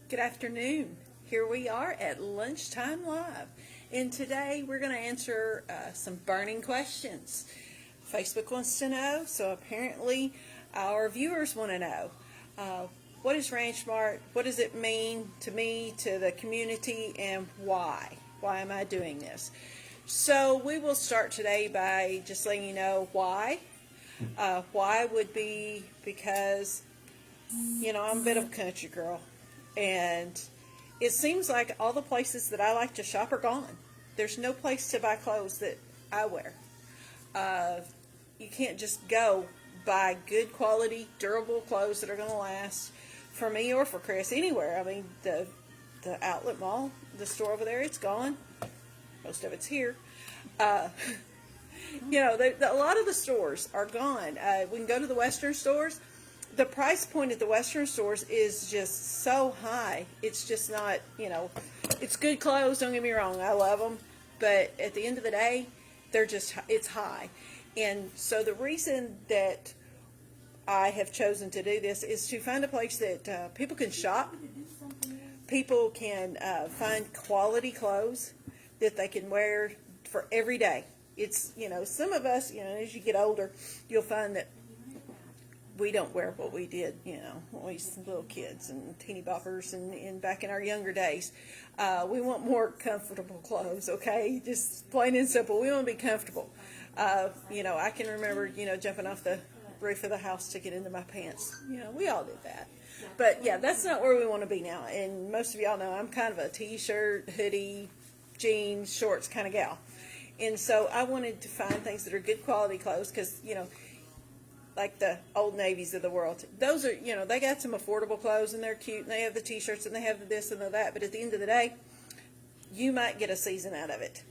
Good afternoon. Here we are at Lunchtime Live. And today we're going to answer some burning questions. Facebook wants to know, so apparently our viewers want to know. What is Ranch Mart? What does it mean to me, to the community, and why? Why am I doing this? So we will start today by just letting you know why. Why would be because, I'm a bit of a country girl. And it seems like all the places that I like to shop are gone. There's no place to buy clothes that I wear. You can't just go buy good quality, durable clothes that are going to last for me or for Chris anywhere. I mean, the outlet mall, the store over there, it's gone. Most of it's here. A lot of the stores are gone. We can go to the Western stores. The price point at the Western stores is just so high. It's just not, it's good clothes, don't get me wrong. I love them. But at the end of the day, it's high. And so the reason that I have chosen to do this is to find a place that people can shop. People can find quality clothes that they can wear for every day. It's, some of us, as you get older, you'll find that we don't wear what we did, when we was little kids and teeny boppers and back in our younger days. We want more comfortable clothes, okay? Just plain and simple. We want to be comfortable. I can remember, jumping off the roof of the house to get into my pants. We all did that. But, yeah, that's not where we want to be now. And most of y'all know I'm kind of a t-shirt, hoodie, jeans, shorts kind of gal. And so I wanted to find things that are good quality clothes because, like the Old Navies of the world. Those are, they got some affordable clothes and they're cute and they have the t-shirts and they have the this and the that. But at the end of the day, you might get a season out of it.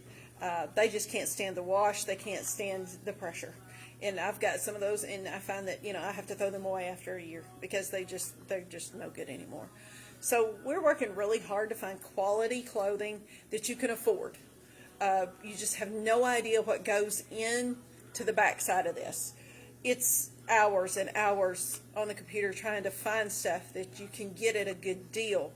They just can't stand the wash. They can't stand the pressure. And I've got some of those and I find that, I have to throw them away after a year because they're just no good anymore. So we're working really hard to find quality clothing that you can afford. You just have no idea what goes into the backside of this. It's hours and hours on the computer trying to find stuff that you can get at a good deal,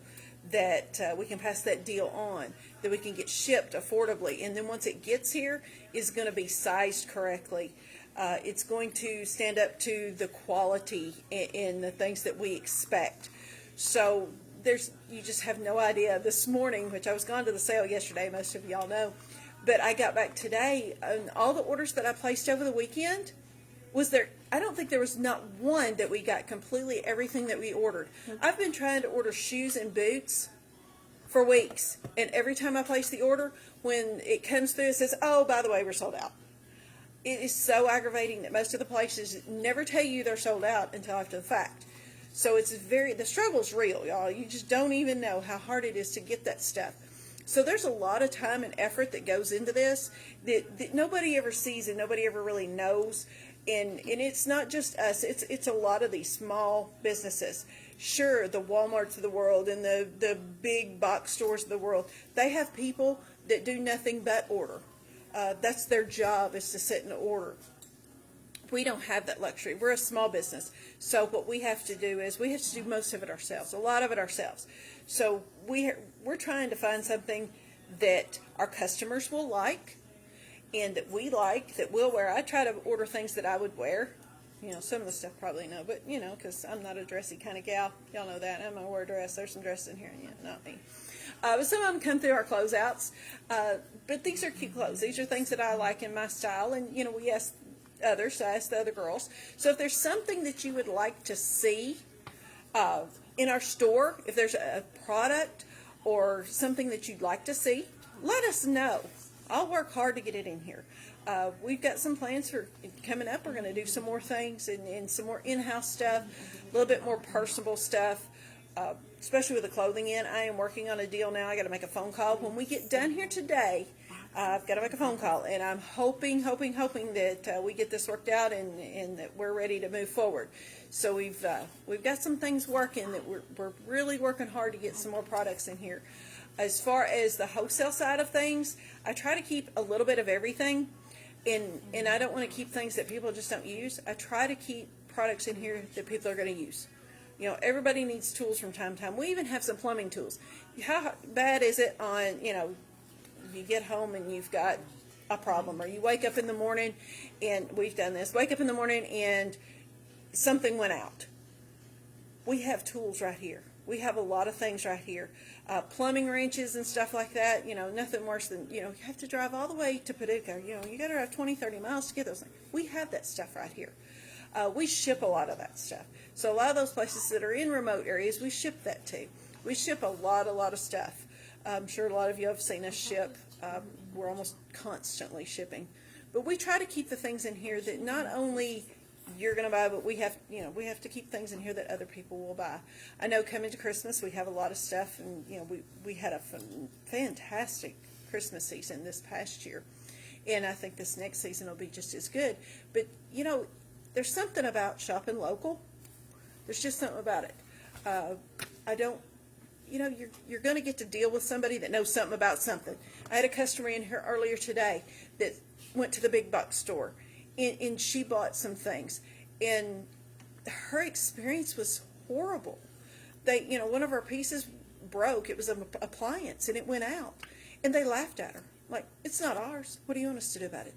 that we can pass that deal on, that we can get shipped affordably, and then once it gets here, is going to be sized correctly. It's going to stand up to the quality and the things that we expect. So you just have no idea. This morning, which I was gone to the sale yesterday, most of y'all know, but I got back today, and all the orders that I placed over the weekend, I don't think there was not one that we got completely everything that we ordered. I've been trying to order shoes and boots for weeks, and every time I place the order, when it comes through, it says, oh, by the way, we're sold out. It is so aggravating that most of the places never tell you they're sold out until after the fact. So the struggle's real, y'all. You just don't even know how hard it is to get that stuff. So there's a lot of time and effort that goes into this that nobody ever sees and nobody ever really knows. And it's not just us, it's a lot of these small businesses. Sure, the Walmarts of the world and the big box stores of the world, they have people that do nothing but order. That's their job, is to sit and order. We don't have that luxury. We're a small business. So what we have to do is we have to do most of it ourselves, a lot of it ourselves. So we're trying to find something that our customers will like, and that we like, that we'll wear. I try to order things that I would wear. Some of the stuff probably no, but, because I'm not a dressy kind of gal. Y'all know that. I'm going to wear a dress. There's some dresses in here, and not me. But some of them come through our closeouts. But these are cute clothes. These are things that I like in my style, and, we ask others, I ask the other girls. So if there's something that you would like to see in our store, if there's a product or something that you'd like to see, let us know. I'll work hard to get it in here. We've got some plans for coming up. We're going to do some more things and some more in-house stuff, a little bit more personable stuff, especially with the clothing in. I am working on a deal now. I got to make a phone call. When we get done here today, I've got to make a phone call, and I'm hoping that we get this worked out and that we're ready to move forward. So we've got some things working that we're really working hard to get some more products in here. As far as the wholesale side of things, I try to keep a little bit of everything, and I don't want to keep things that people just don't use. I try to keep products in here that people are going to use. Everybody needs tools from time to time. We even have some plumbing tools. How bad is it on, you get home and you've got a problem, or you wake up in the morning, and we've done this, wake up in the morning and something went out. We have tools right here. We have a lot of things right here. Plumbing wrenches and stuff like that, nothing worse than, you have to drive all the way to Paducah. You got to drive 20, 30 miles to get those things. We have that stuff right here. We ship a lot of that stuff. So a lot of those places that are in remote areas, we ship that to. We ship a lot of stuff. I'm sure a lot of you have seen us ship. We're almost constantly shipping. But we try to keep the things in here that not only you're going to buy, but we have to keep things in here that other people will buy. I know coming to Christmas, we have a lot of stuff, and we had a fantastic Christmas season this past year, and I think this next season will be just as good. But there's something about shopping local. There's just something about it. I don't. You're going to get to deal with somebody that knows something about something. I had a customer in here earlier today that went to the big box store, and she bought some things, and her experience was horrible. One of our pieces broke. It was an appliance, and it went out, and they laughed at her like, "It's not ours. What do you want us to do about it?"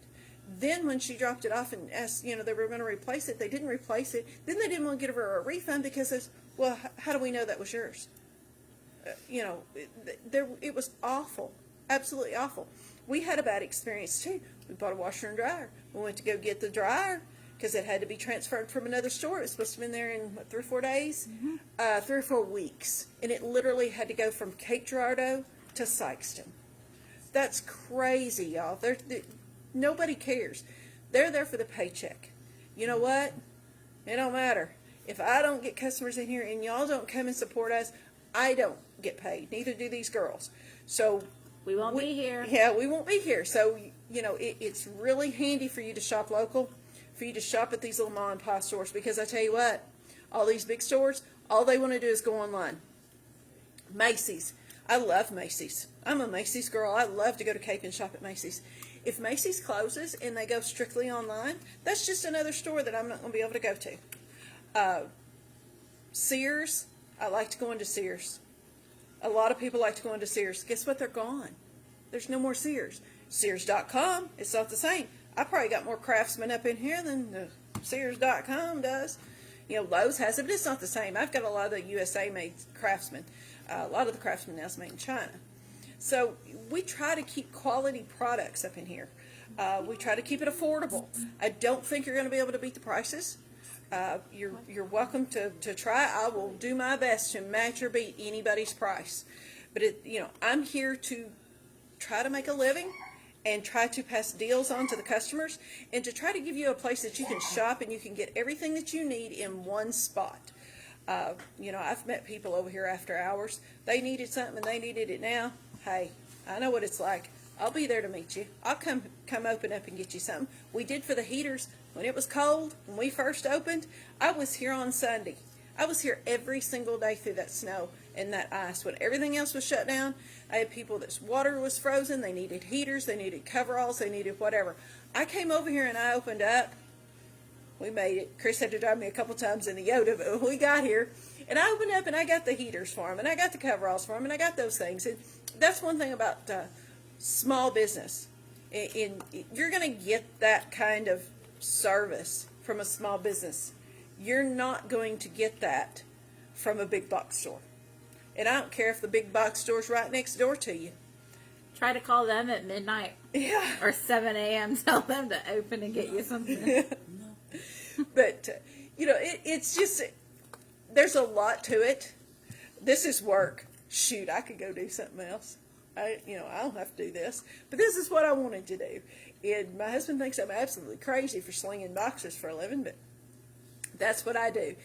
Then when she dropped it off and asked, they were going to replace it, they didn't replace it. Then they didn't want to give her a refund because, well, how do we know that was yours? It was awful, absolutely awful. We had a bad experience too. We bought a washer and dryer. We went to go get the dryer because it had to be transferred from another store. It was supposed to have been there in 3 or 4 days, 3 or 4 weeks, and it literally had to go from Cape Girardeau to Sykeston. That's crazy, y'all. Nobody cares. They're there for the paycheck. You know what? It don't matter. If I don't get customers in here and y'all don't come and support us, I don't get paid. Neither do these girls. So we won't be here. Yeah, we won't be here. So, it's really handy for you to shop local, for you to shop at these little mom and pop stores, because I tell you what, all these big stores, all they want to do is go online. Macy's. I love Macy's. I'm a Macy's girl. I love to go to Cape and shop at Macy's. If Macy's closes and they go strictly online, that's just another store that I'm not going to be able to go to. Sears. I like to go into Sears. A lot of people like to go into Sears. Guess what? They're gone. There's no more Sears. Sears.com, it's not the same. I probably got more Craftsman up in here than Sears.com does. Lowe's has it, but it's not the same. I've got a lot of the USA-made Craftsman. A lot of the Craftsman now is made in China. So we try to keep quality products up in here. We try to keep it affordable. I don't think you're going to be able to beat the prices. You're welcome to try. I will do my best to match or beat anybody's price. But I'm here to try to make a living and try to pass deals on to the customers, and to try to give you a place that you can shop and you can get everything that you need in one spot. I've met people over here after hours. They needed something and they needed it now. Hey, I know what it's like. I'll be there to meet you. I'll come open up and get you something. We did for the heaters. When it was cold, when we first opened, I was here on Sunday. I was here every single day through that snow and that ice. When everything else was shut down, I had people that's water was frozen. They needed heaters. They needed coveralls. They needed whatever. I came over here and I opened up. We made it. Chris had to drive me a couple times in the Yoda, but when we got here, and I opened up and I got the heaters for them, and I got the coveralls for them, and I got those things. And that's one thing about small business. You're going to get that kind of service from a small business. You're not going to get that from a big box store. And I don't care if the big box store's right next door to you. Try to call them at midnight. Yeah. Or 7 a.m. Tell them to open and get you something. But, it's just, there's a lot to it. This is work. Shoot, I could go do something else. I don't have to do this. But this is what I wanted to do. And my husband thinks I'm absolutely crazy for slinging boxes for a living, but that's what I do.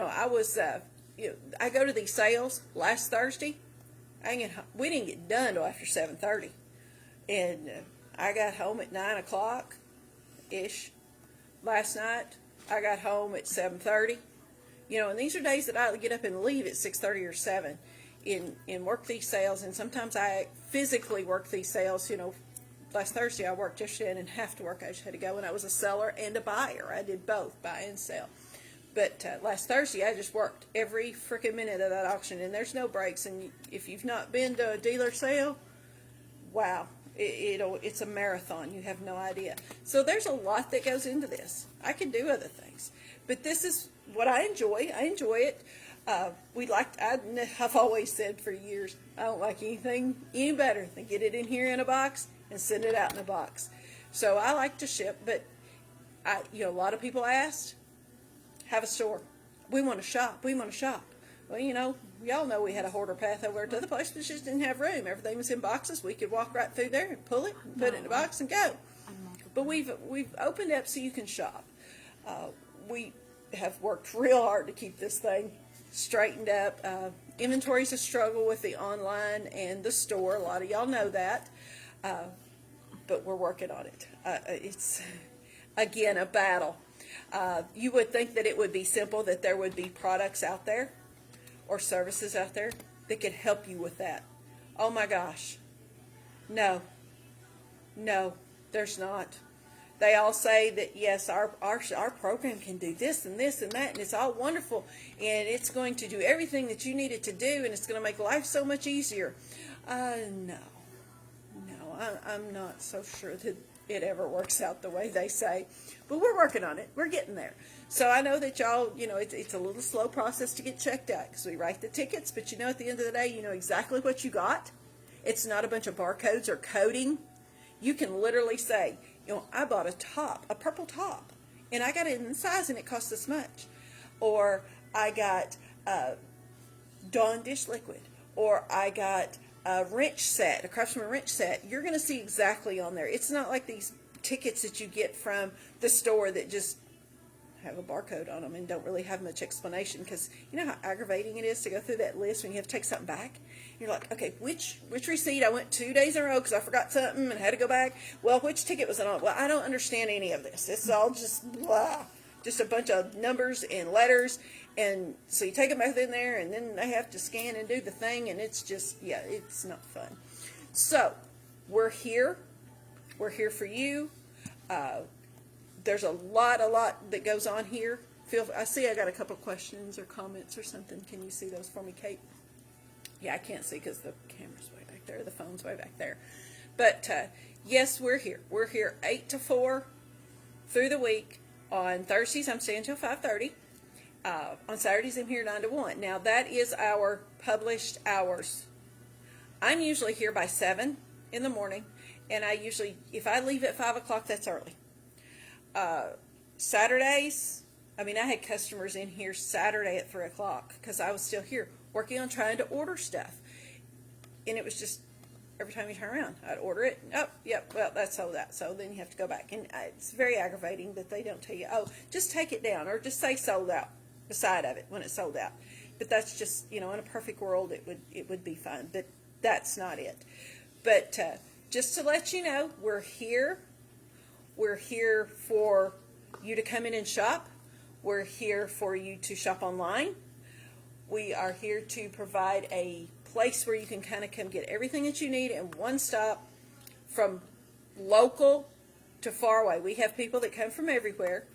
I go to these sales last Thursday. We didn't get done till after 7:30. And I got home at 9 o'clock-ish last night. I got home at 7:30. And these are days that I get up and leave at 6:30 or 7 and work these sales. And sometimes I physically work these sales. Last Thursday I worked yesterday. I didn't have to work. I just had to go, and I was a seller and a buyer. I did both, buy and sell. But last Thursday, I just worked every freaking minute of that auction, and there's no breaks. And if you've not been to a dealer sale, wow, it's a marathon. You have no idea. So there's a lot that goes into this. I can do other things, but this is what I enjoy. I enjoy it. I've always said for years, I don't like anything any better than get it in here in a box and send it out in a box. So I like to ship, but a lot of people asked, have a store. We want to shop. We want to shop. Well, y'all know we had a hoarder path over to the place, but just didn't have room. Everything was in boxes. We could walk right through there and pull it, and put it in a box, and go. But we've opened up so you can shop. We have worked real hard to keep this thing straightened up. Inventory's a struggle with the online and the store. A lot of y'all know that, but we're working on it. It's again a battle. You would think that it would be simple, that there would be products out there or services out there that could help you with that. Oh my gosh. No, there's not. They all say that, yes, our program can do this and this and that, and it's all wonderful, and it's going to do everything that you need it to do, and it's going to make life so much easier. No, I'm not so sure that it ever works out the way they say, but we're working on it. We're getting there. So I know that y'all, it's a little slow process to get checked out, because we write the tickets, but at the end of the day, you know exactly what you got. It's not a bunch of barcodes or coding. You can literally say, I bought a purple top, and I got it in the size, and it cost this much. Or I got Dawn dish liquid, or I got a wrench set, a Craftsman wrench set. You're going to see exactly on there. It's not like these tickets that you get from the store that just have a barcode on them and don't really have much explanation, because you know how aggravating it is to go through that list when you have to take something back. You're like, okay, which receipt? I went 2 days in a row because I forgot something and had to go back. Well, which ticket was it on? Well, I don't understand any of this. It's all just blah, just a bunch of numbers and letters. And so you take them both in there, and then they have to scan and do the thing, and it's just, it's not fun. So we're here. We're here for you. There's a lot that goes on here. I see I got a couple questions or comments or something. Can you see those for me, Kate? Yeah, I can't see because the camera's way back there. The phone's way back there. But yes, we're here. We're here 8 to 4 through the week. On Thursdays, I'm staying until 5:30. On Saturdays, I'm here 9 to 1. Now, that is our published hours. I'm usually here by 7 in the morning, and if I leave at 5 o'clock, that's early. Saturdays, I had customers in here Saturday at 3 o'clock because I was still here working on trying to order stuff. And it was just, every time you turn around, I'd order it. Oh, yep, well, that's sold out. So then you have to go back. And it's very aggravating that they don't tell you, oh, just take it down, or just say sold out beside of it when it's sold out. But that's just, in a perfect world, it would be fine. But that's not it. But just to let you know, we're here. We're here for you to come in and shop. We're here for you to shop online. We are here to provide a place where you can kind of come get everything that you need in one stop, from local to far away. We have people that come from everywhere.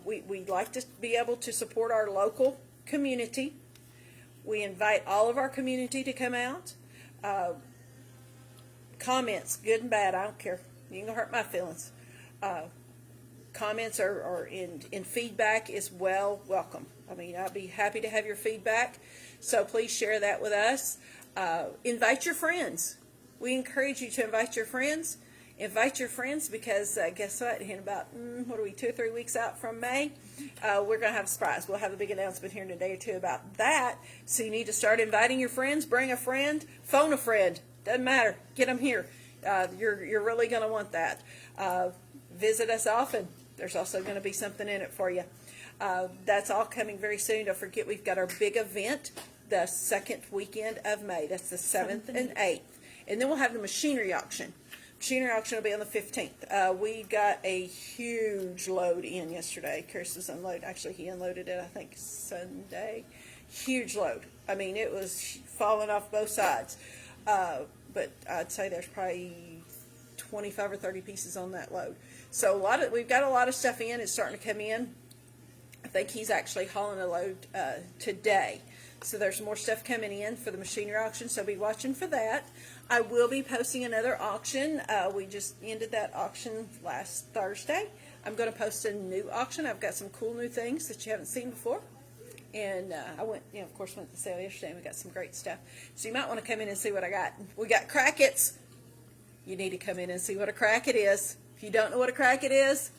We like to be able to support our local community. We invite all of our community to come out. Comments, good and bad, I don't care. You ain't gonna hurt my feelings. Comments are in feedback is welcome. I'd be happy to have your feedback. So please share that with us. Invite your friends. We encourage you to invite your friends. Invite your friends because guess what? In about, 2 or 3 weeks out from May, we're going to have a surprise. We'll have a big announcement here in a day or two about that. So you need to start inviting your friends. Bring a friend. Phone a friend. Doesn't matter. Get them here. You're really going to want that. Visit us often. There's also going to be something in it for you. That's all coming very soon. Don't forget, we've got our big event the second weekend of May. That's the 7th and 8th. And then we'll have the machinery auction. Machinery auction will be on the 15th. We got a huge load in yesterday. Chris was unloaded. Actually, he unloaded it, I think, Sunday. Huge load. It was falling off both sides. But I'd say there's probably 25 or 30 pieces on that load. So we've got a lot of stuff in. It's starting to come in. I think he's actually hauling a load today. So there's more stuff coming in for the machinery auction, so be watching for that. I will be posting another auction. We just ended that auction last Thursday. I'm going to post a new auction. I've got some cool new things that you haven't seen before. And I went, of course, went to the sale yesterday, and we got some great stuff. So you might want to come in and see what I got. We got crackets. You need to come in and see what a cracket is. If you don't know what a cracket is,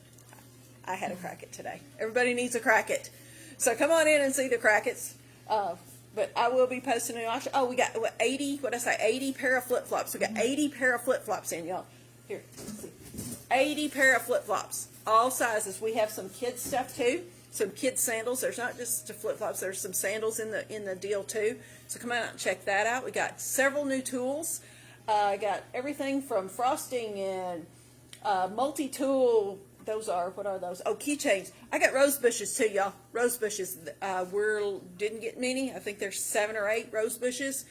I had a cracket today. Everybody needs a cracket. So come on in and see the crackets. But I will be posting an auction. Oh, we got 80 pair of flip-flops. We got 80 pair of flip-flops in, y'all. Here, let's see. 80 pair of flip-flops, all sizes. We have some kids stuff too. Some kids sandals. There's not just flip-flops. There's some sandals in the deal too. So come out and check that out. We got several new tools. I got everything from frosting and multi-tool. Those are, what are those? Oh, keychains. I got rose bushes too, y'all. Rose bushes. Didn't get many. I think there's 7 or 8 rose bushes.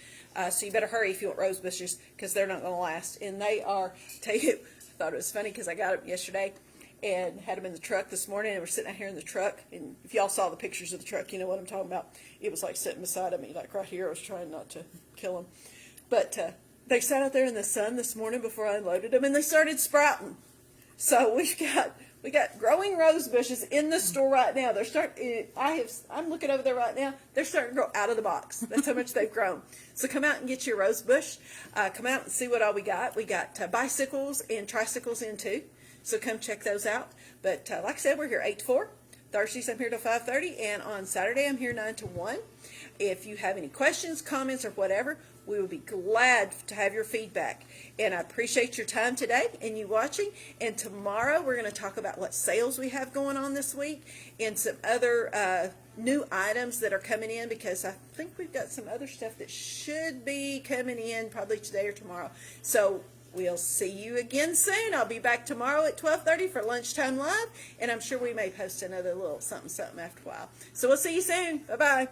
So you better hurry if you want rose bushes, because they're not going to last. And they are, tell you, I thought it was funny because I got them yesterday and had them in the truck this morning, and we're sitting out here in the truck. And if y'all saw the pictures of the truck, you know what I'm talking about. It was like sitting beside of me, like right here. I was trying not to kill them. But they sat out there in the sun this morning before I unloaded them, and they started sprouting. So we got growing rose bushes in the store right now. I'm looking over there right now. They're starting to grow out of the box. That's how much they've grown. So come out and get your rose bush. Come out and see what all we got. We got bicycles and tricycles in too. So come check those out. But like I said, we're here 8 to 4. Thursdays I'm here till 5:30, and on Saturday I'm here 9 to 1. If you have any questions, comments, or whatever, we will be glad to have your feedback. And I appreciate your time today and you watching. And tomorrow we're going to talk about what sales we have going on this week and some other new items that are coming in, because I think we've got some other stuff that should be coming in probably today or tomorrow. So we'll see you again soon. I'll be back tomorrow at 12:30 for Lunchtime Live, and I'm sure we may post another little something after a while. So we'll see you soon. Bye-bye.